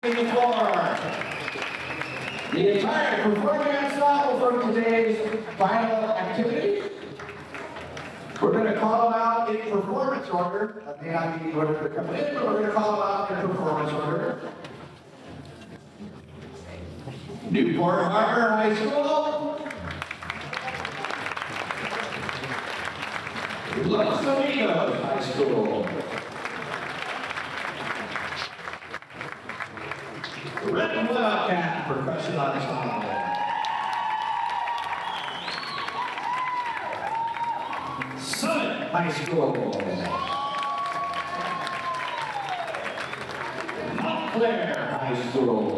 The floor. The entire performing ensemble for today's final activity. We're going to call them out in performance order. That may not be the order they're coming in, but we're going to call them out in performance order. Newport Harbor High School. Los Amigos High School. Red Wildcat Percussion Ensemble. Summit High School. Montclair High School.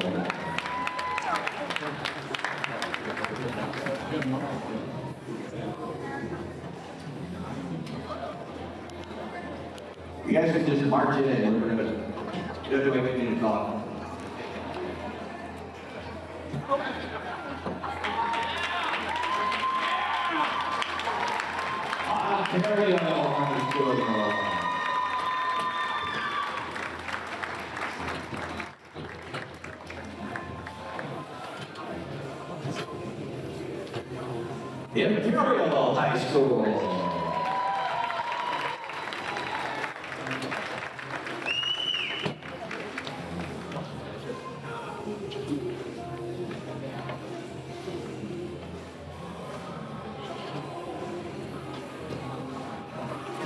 You guys can just march in and we're going to do the way we need to talk. Ontario High School. Imperial High School.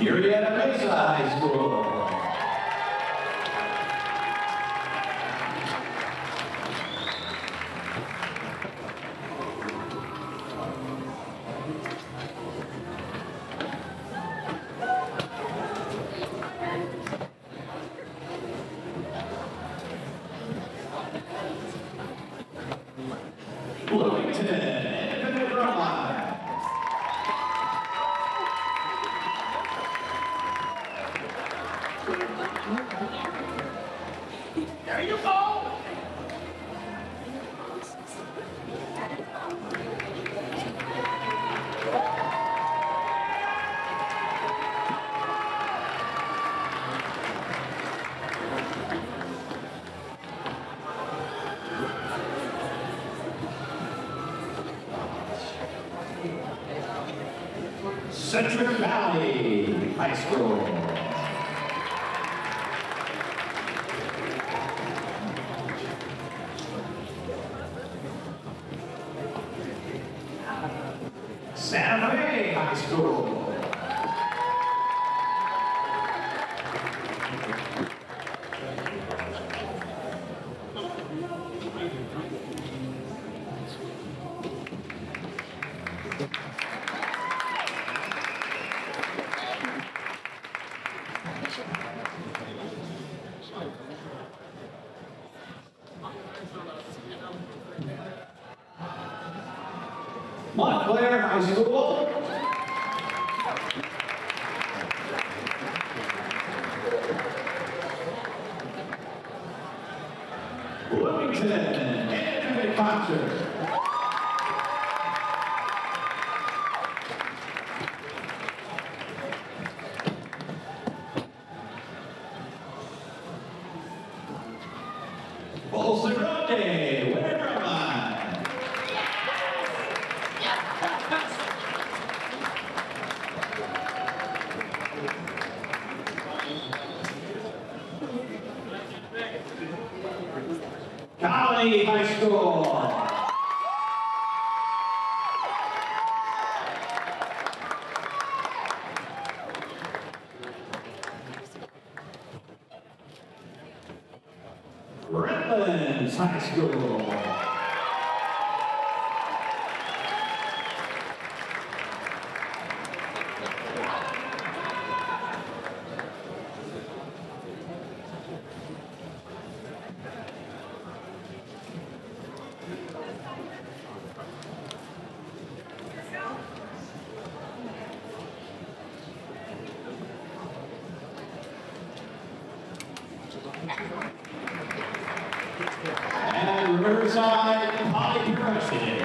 Mesa High School. There you go! Central Valley High School. Santa Fe High School. Montclair High School. Wilmington Independent Concert. Bolsonaro, where am I? Colony High School. Redlands High School. And Riverside Polytechnic.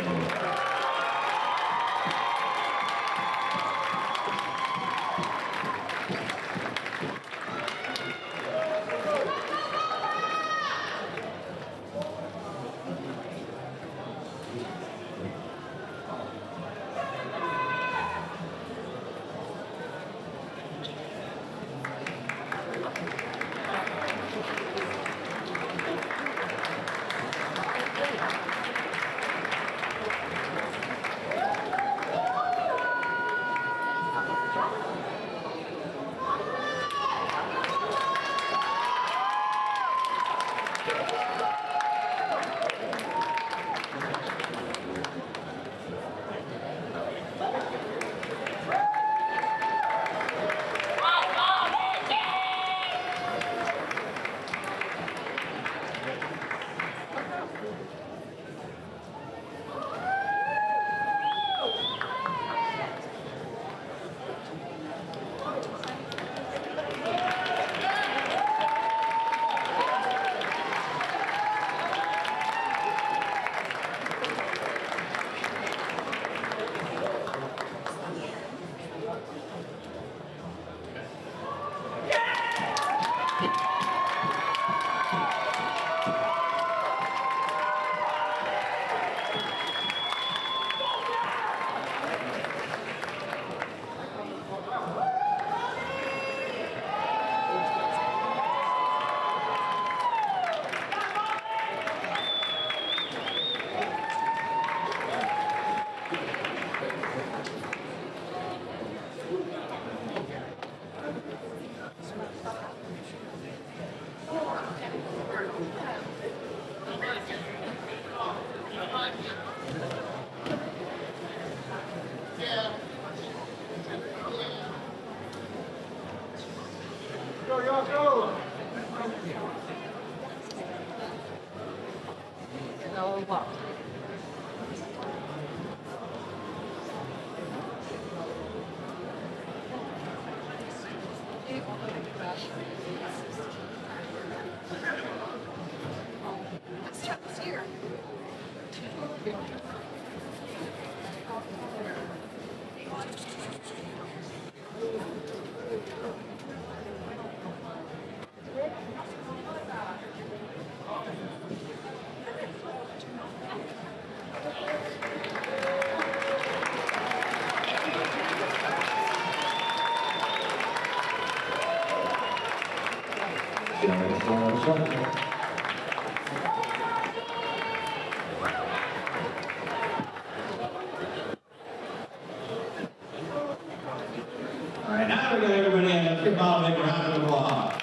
Alright, now we're going to everybody and give Bob a big round of applause.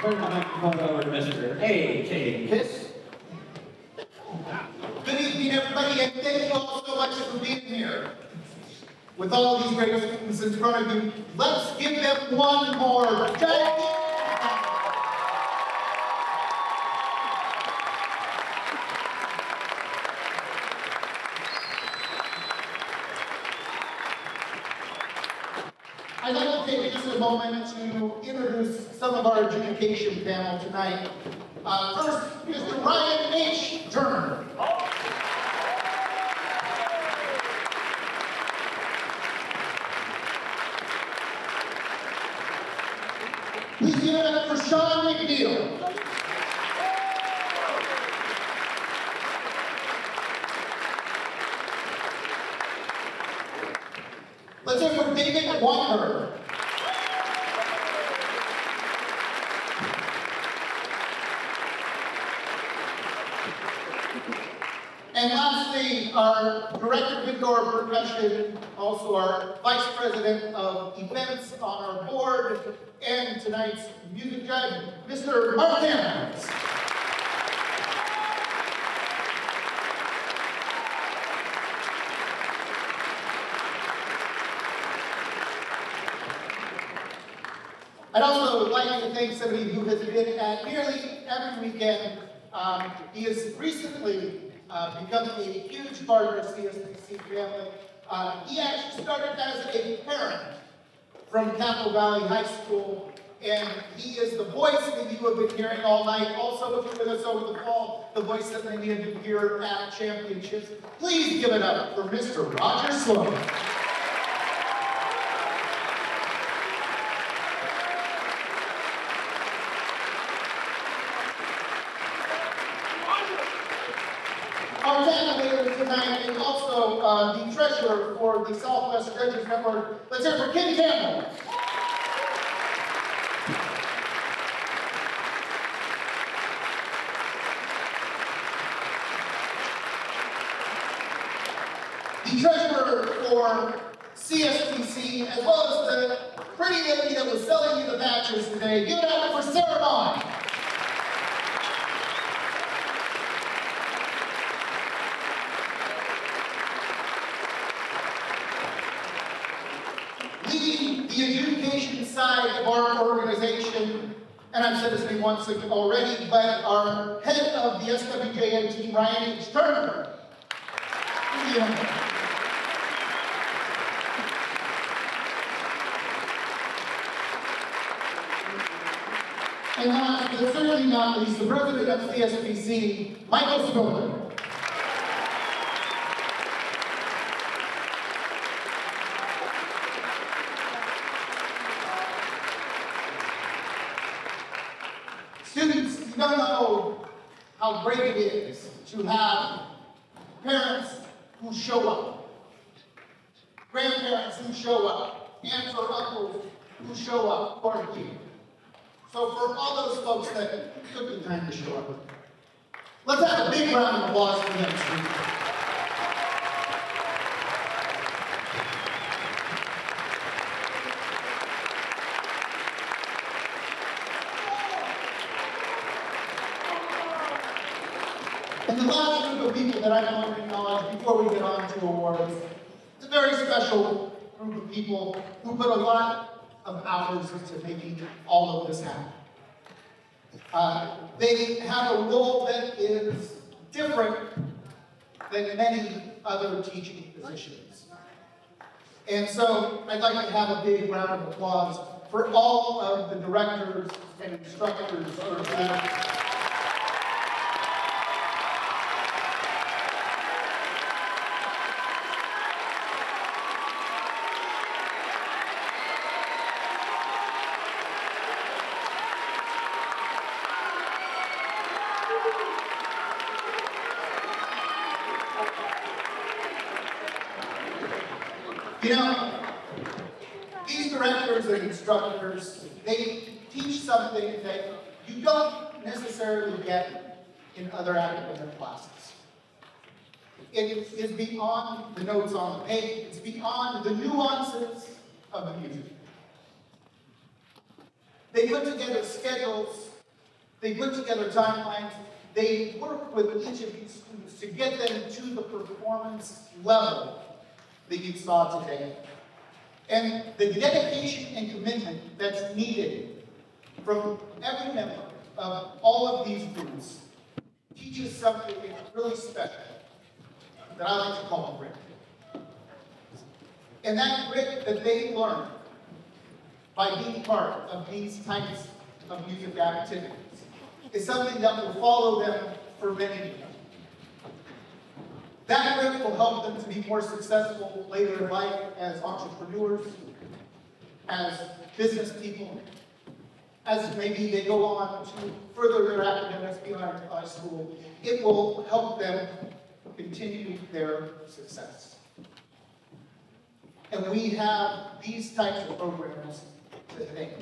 Turn the microphone over to Mr. Tate. Kiss. Good evening, everybody, and thank you all so much for being here. With all these great students in front of you, let's give them one more giant. I'd like to take just a moment to introduce some of our education panel tonight. First, Mr. Ryan H. Turner. Please give it up for Sean McNeil. Let's hear for David Weinberg. And lastly, our Director of Indoor Percussion, also our Vice President of Events on our board, and tonight's music judge, Mr. Mark Hernandez. I'd also like to thank somebody who has been at nearly every weekend. He has recently become a huge part of the CSBC family. He actually started as a parent from Capital Valley High School, and he is the voice that you have been hearing all night. Also, if you're with us over the fall, the voice that many of you hear at championships. Please give it up for Mr. Roger Sloan. Our leader tonight is also the treasurer for the Southwest Judges Network. Let's hear it for Kenny Campbell. the treasurer for CSBC, as well as the pretty lady that was selling you the badges today. Give it up for Sarah Vaughn. Leading the adjudication side of our organization, and I've said his name once already, but our head of the SWJM team, Ryan H. Turner. And last, but certainly not least, the president of CSBC, Michael Spiller. Students, you don't know how great it is to have parents who show up, grandparents who show up, aunts or uncles who show up for you. So for all those folks that took the time to show up, let's have a big round of applause for them, students. And the last group of people that I want to acknowledge before we get on to awards, it's a very special group of people who put a lot of hours into making all of this happen. They have a role that is different than many other teaching positions. And so I'd like to have a big round of applause for all of the directors and instructors who are here. You know, these directors and instructors, they teach something that you don't necessarily get in other academic classes. It is beyond the notes on the page. It's beyond the nuances of the music. They put together schedules. They put together timelines. They work with each of these students to get them to the performance level that you saw today. And the dedication and commitment that's needed from every member of all of these groups teaches something really special that I like to call grit. And that grit that they learn by being part of these types of music activities is something that will follow them for many years. That grit will help them to be more successful later in life as entrepreneurs, as business people, as maybe they go on to further their academics beyond high school. It will help them continue their success. And we have these types of programs to thank.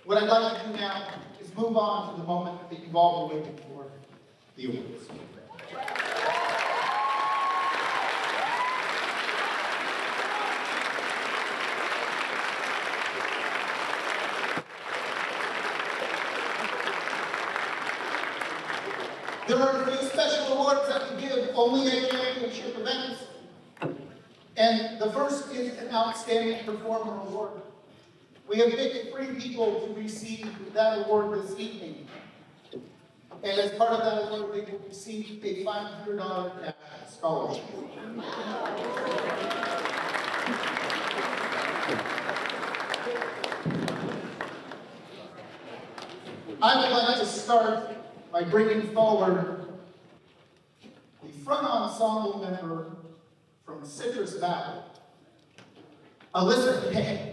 What I'd like to do now is move on to the moment that you've all been waiting for, the awards. There are a few special awards that we give only at championship events. And the first is an Outstanding Performer Award. We have picked 3 people to receive that award this evening. And as part of that award, they will receive a $500 cash scholarship. I would like to start by bringing forward the front ensemble member from Citrus Valley, Alyssa Henny.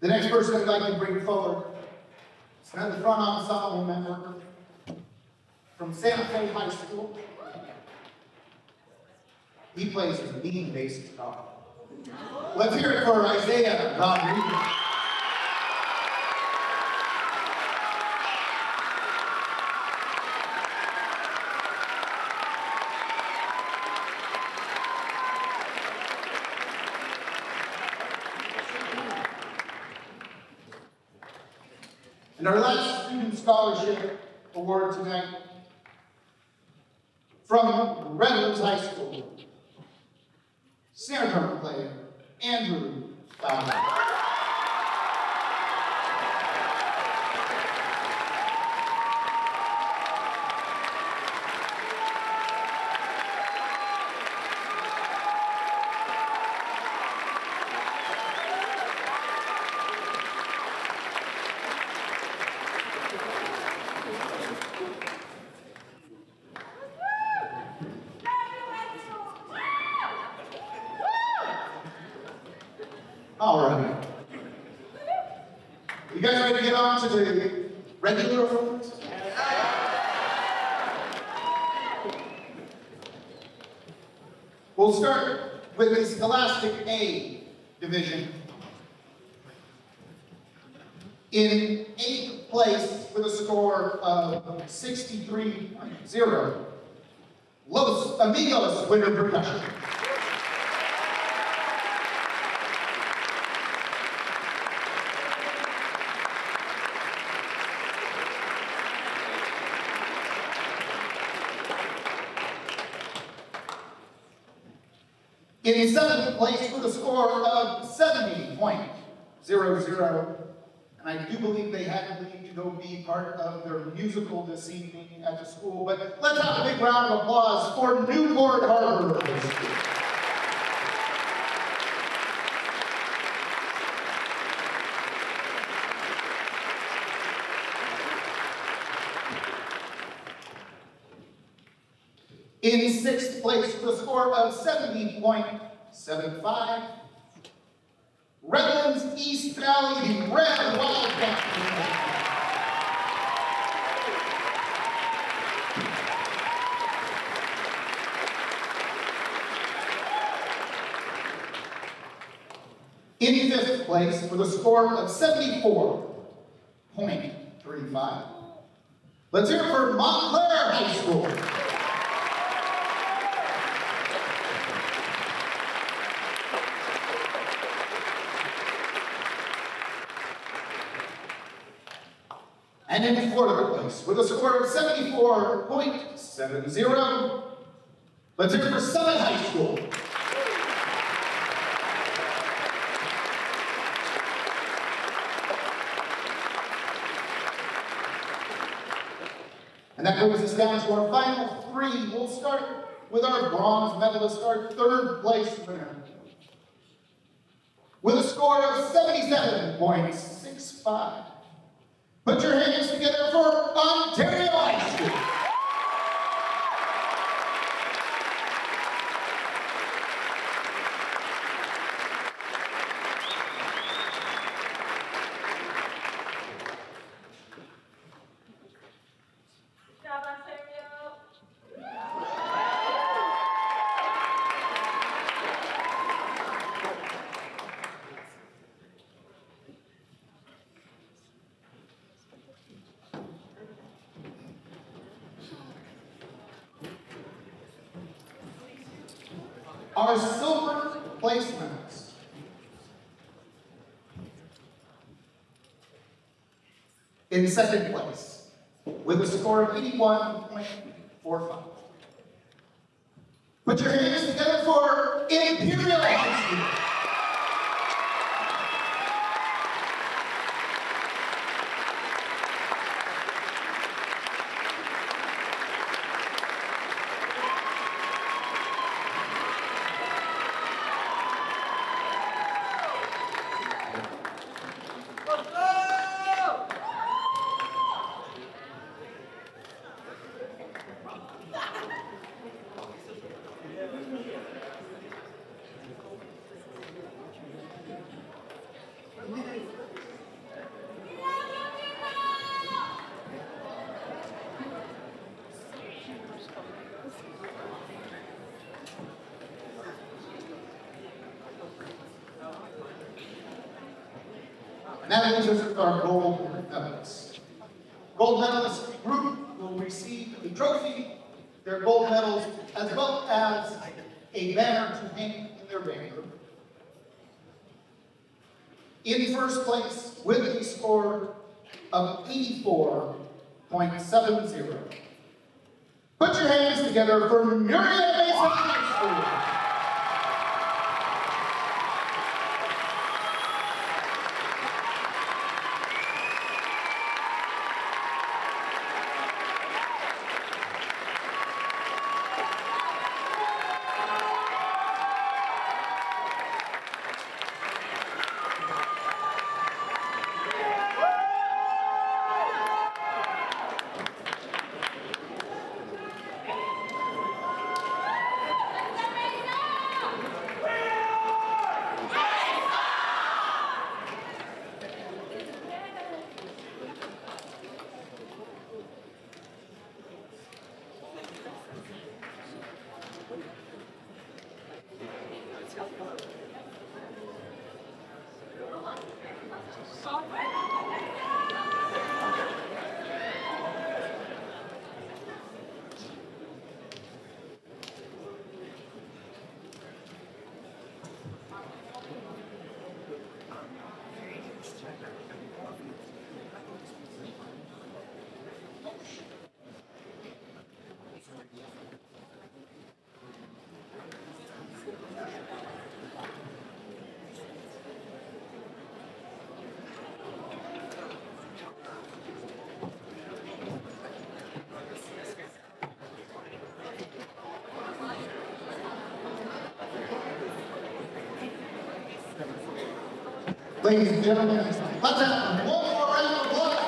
The next person I'd like to bring forward is and the front ensemble member from Santa Fe High School. He plays the mean bass guitar. Let's hear it for Isaiah Rodriguez. And our last student scholarship award tonight from Redlands High School, snare drum player Andrew Fowler. All right. You guys ready to get on to the regular awards? We'll start with the Scholastic A division. In 8th place with a score of 63.0, Los Amigos Winter Percussion. In 7th place with a score of 70.00, and I do believe they had to leave to go be part of their musical this evening at the school, but let's have a big round of applause for Newport Harbor. In 6th place with a score of 70.75, Redlands East Valley, the Red Wildcats. In 5th place with a score of 74.35. Let's hear it for Montclair High School. And in 4th place, with a score of 74.70, let's hear it for Summit High School. And that brings us down to our final 3. We'll start with our bronze medalist, our 3rd place winner, with a score of 77.65. Put your hands together for Ontario High School. Our silver placements. In 2nd place, with a score of 81.45. Put your hands together for Imperial High School. And that leaves us with our gold medalists. Gold medalist group will receive a trophy, their gold medals, as well as a banner to hang in their banner. In first place, with a score of 84.70. Put your hands together for Muriel Mesa High School. Ladies and gentlemen, let's have one more round of applause.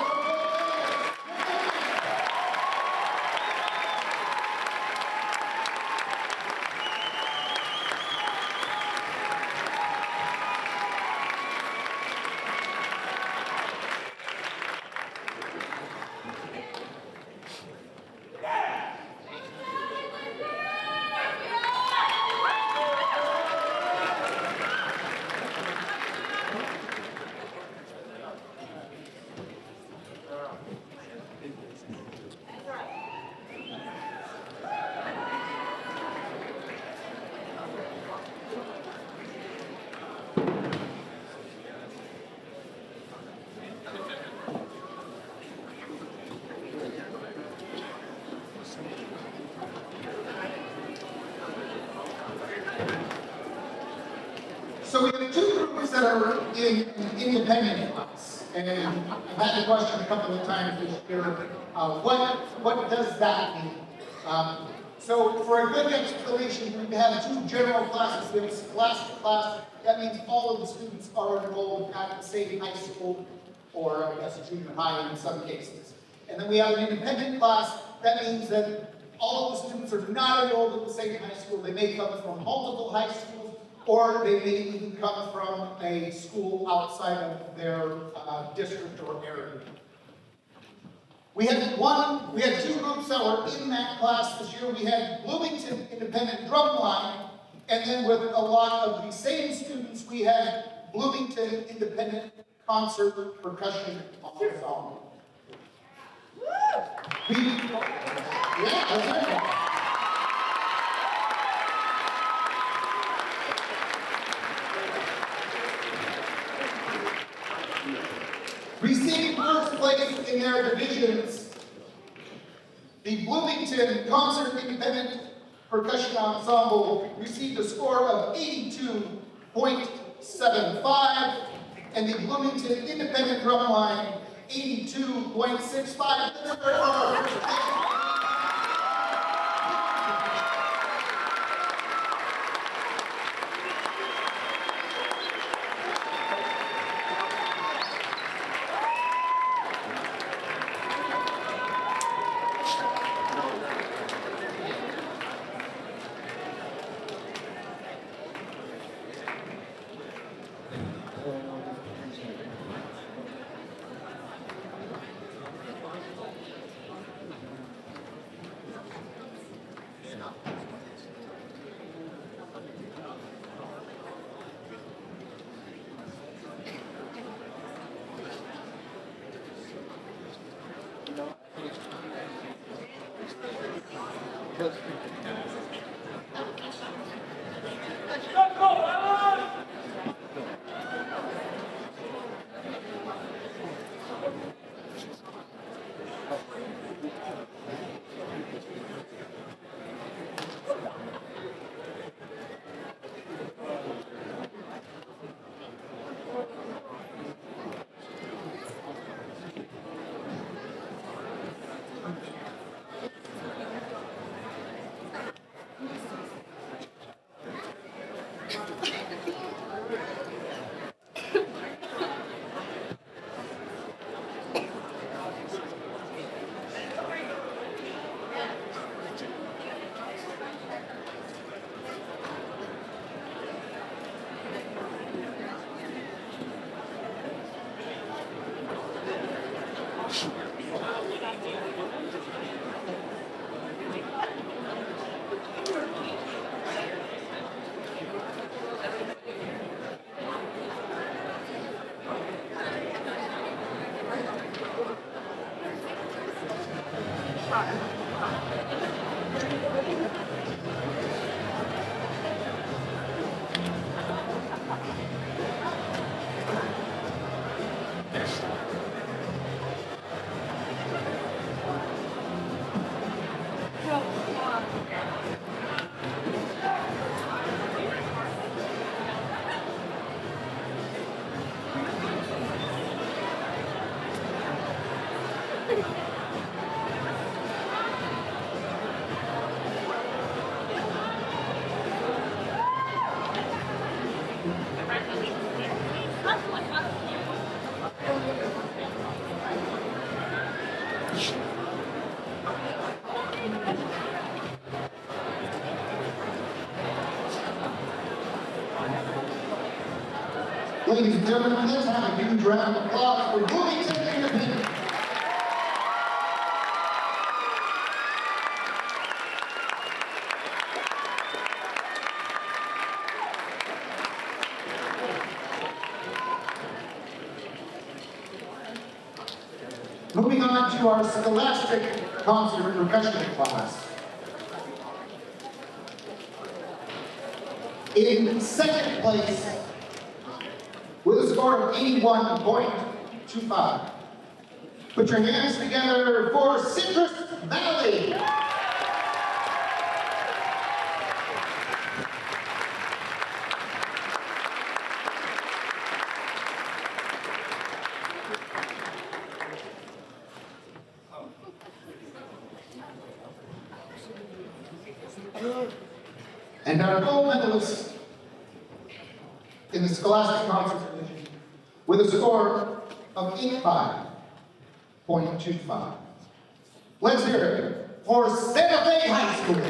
So we have two groups that are in independent class, and I've had the question a couple of times this year, what does that mean? So for a good explanation, we have two general classes. There's classic class, that means all of the students are enrolled at the same high school, or I guess junior high in some cases. And then we have an independent class, that means that all of the students are not enrolled at the same high school. They may come from multiple high schools, or they may even come from a school outside of their district or area. We had two groups that were in that class this year. We had Bloomington Independent Drumline, and then with a lot of the same students, we had Bloomington Independent Concert Percussion Ensemble. Yeah, that's right. Receiving first place in their divisions, the Bloomington Concert Independent Percussion Ensemble received a score of 82.75, and the Bloomington Independent Drumline 82.65. Ladies and gentlemen, let's have a huge round of applause for Polytechnic Independent. Moving on to our Scholastic Concert Percussion class. In second place, with a score of 81.25. Put your hands together for Citrus Valley. And our gold medalist in the Scholastic Concert Division with a score of 85.25. Let's hear it for Santa Fe High School.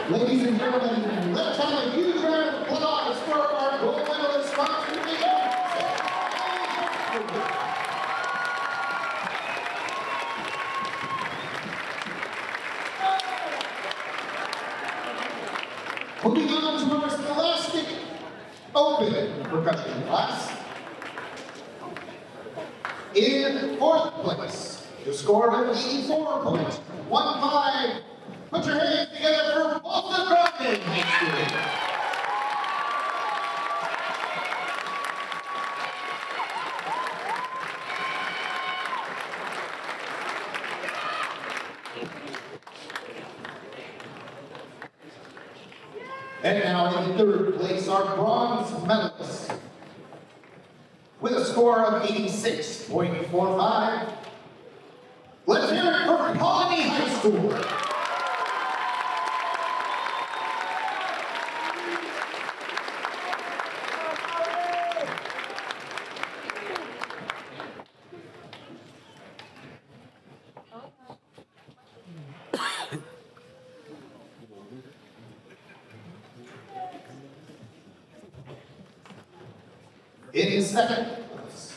Ladies and gentlemen, let's have a huge round of applause for our gold medalist sponsor division. Moving on to our Scholastic Open Percussion class. In fourth place, the score of 84.15. Put your hands together for Polytechnic High School. And now in third place, our bronze medalists, with a score of 86.45. Let's hear it for Colony High School. In second place,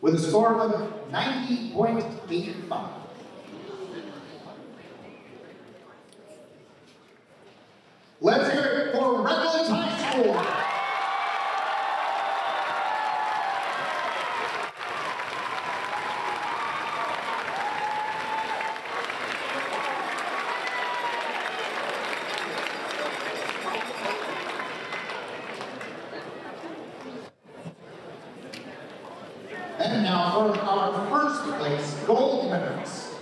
with a score of 90.85. Let's hear it for Riverside High School. And now for our first place gold medalist,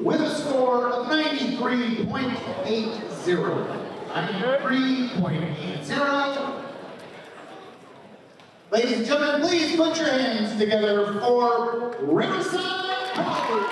with a score of 93.80. 93.80. Ladies and gentlemen, please put your hands together for Riverside College.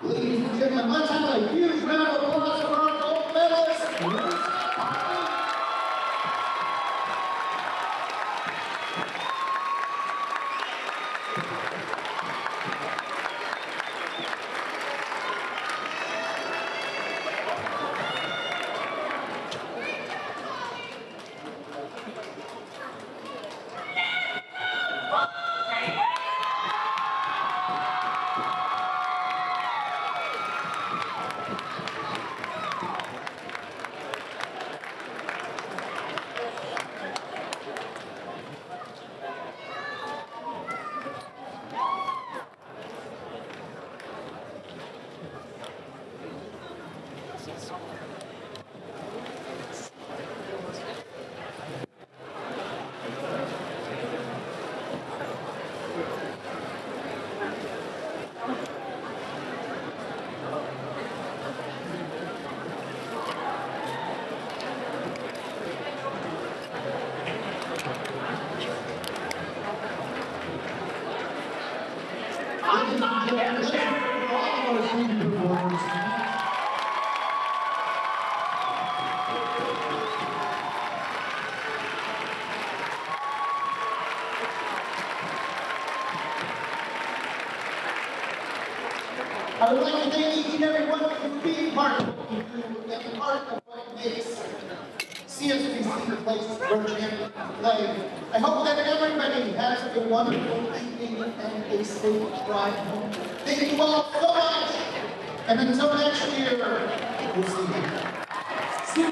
Ladies and gentlemen, let's have a huge round of applause for our gold medalists. I would like to thank each and every one of you for being part of what we do and part of what makes CSBC the place where champions play. I hope that everybody has a wonderful evening and a safe drive home. Thank you all so much. And until next year, we'll see you.